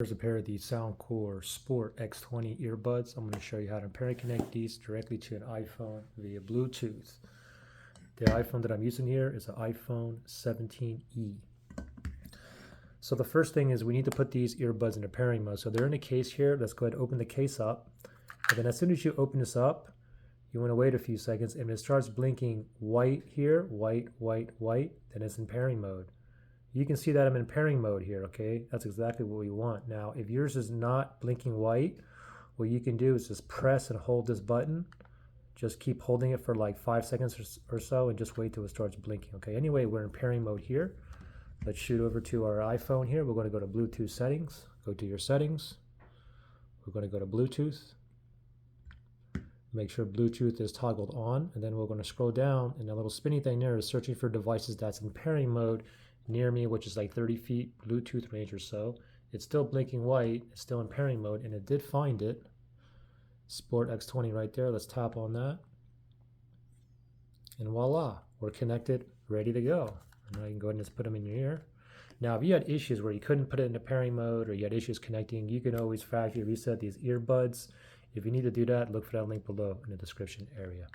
Here's a pair of the Soundcore Sport X20 earbuds. I'm going to show you how to pair and connect these directly to an iPhone via Bluetooth. The iPhone that I'm using here is an iPhone 17e. So the first thing is we need to put these earbuds in a pairing mode. So they're in a case here. Let's go ahead and open the case up. And then as soon as you open this up, you want to wait a few seconds, and it starts blinking white here, white, then it's in pairing mode. You can see that I'm in pairing mode here, okay? That's exactly what we want. Now, if yours is not blinking white, what you can do is just press and hold this button. Just keep holding it for like 5 seconds or so and just wait till it starts blinking, okay? Anyway, we're in pairing mode here. Let's shoot over to our iPhone here. We're going to go to Bluetooth settings. Go to your settings. We're going to go to Bluetooth. Make sure Bluetooth is toggled on, and then we're going to scroll down, and the little spinny thing there is searching for devices that's in pairing mode near me, which is like 30 feet Bluetooth range or so. It's still blinking white, it's still in pairing mode, and it did find it. Sport X20 right there. Let's tap on that. And voila, we're connected, ready to go. Now you can go ahead and just put them in your ear. Now, if you had issues where you couldn't put it into pairing mode or you had issues connecting, you can always factory reset these earbuds. If you need to do that, look for that link below in the description area.